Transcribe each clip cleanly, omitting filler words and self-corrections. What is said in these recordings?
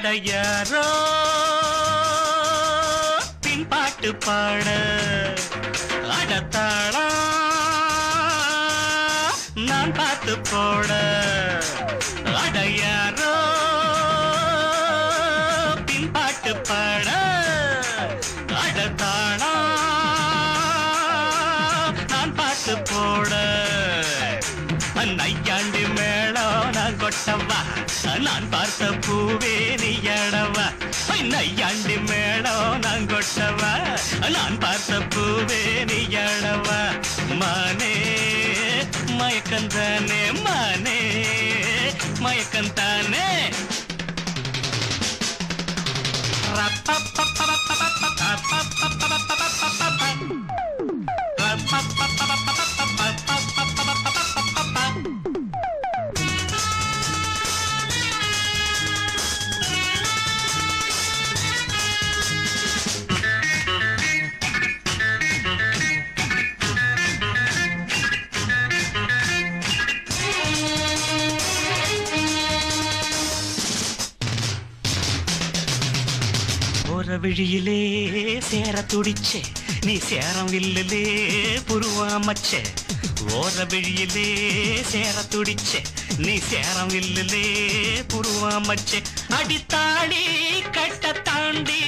அடையாரோ பின்பாட்டு பாட அடத்தாளா நான் பார்த்து போட அடையாரோ பின்பாட்டு பாட அடத்தாளா நான் பார்த்து போட நையாண்டி மேளம் நான் கொட்டவா நான் பார்த்த பூவே நீ எடவா நையாண்டி மேளம் நான் கொட்டவா நான் பார்த்த பூவே நீ எடவா மானே மயக்கந்தானே மானே மயக்கந்தானே விழியிலே சேர துடிச்சே நீ சேரம் வில்லிலே புருவாமச்சே ஓர விழியிலே சேர துடிச்சே நீ சேரம் வில்லிலே புருவாமச்சே அடித்தாடி கட்ட தாண்டி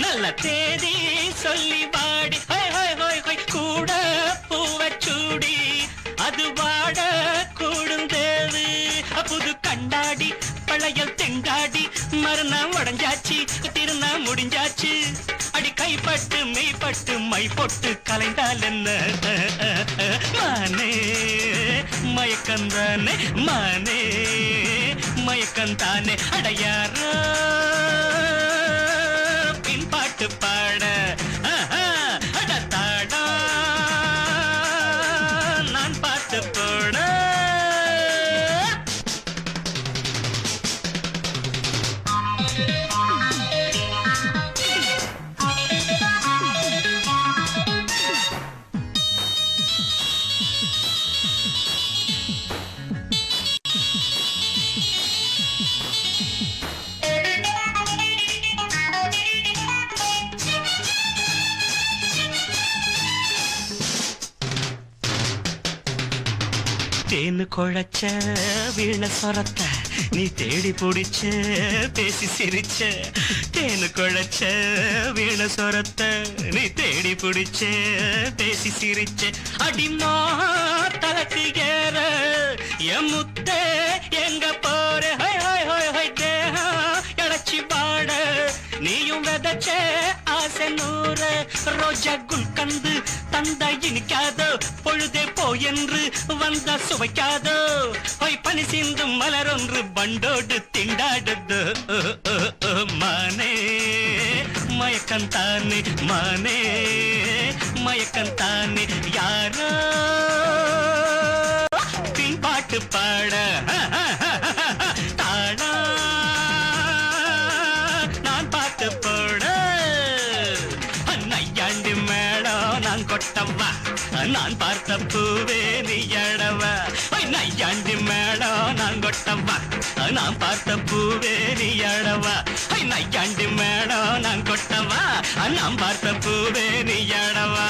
நல்ல தேதி சொல்லி வாடி கூட பூவச்சூடி அது வாட கூடுந்தேது புது கண்டாடி பழையல் தெங்காடி மறுநாள் உடஞ்சாச்சு திருநா முடிஞ்சாச்சு அடி கைப்பட்டு மெய்ப்பட்டு மை பொட்டு கலைந்தால் என்ன மானே மயக்கந்தானே மானே மயக்கந்தானே அடையாரோ பின்பாட்டு பாட அடத்தாடா நான் பார்த்து போட தேனு குழைச்ச வீண சொரத்த நீ தேடி பிடிச்ச பேசி சிரிச்ச தேனு குழைச்ச வீண சொரத்த நீ தேடி பிடிச்ச பேசி சிரிச்ச அடிமா தலக்கு ஏற என் முத்த எங்க போற தேகம் இழைச்சி பாட நீயும் விதைச்ச ஆசை நூற ரோஜா குல்கந்து தந்த இனிக்காதோ பொழுதே போ என்று வந்த சுவைக்காதோ பனி சிந்தும் மலரொன்று பண்டோடு திண்டாடுது மானே மயக்கந்தானே மானே மயக்கந்தானே யாரோ பின்பாட்டு பாட தாடா நான் பார்த்து போட நையாண்டி மேளம் நான் கொட்டவா நான் பார்த்த பூவே நீ எடவா நையாண்டி மேளம் நான் கொட்டவா நான் பார்த்த பூவே நீ எடவா நையாண்டி மேளம் நான் கொட்டவா நான் பார்த்த பூவே நீ எடவா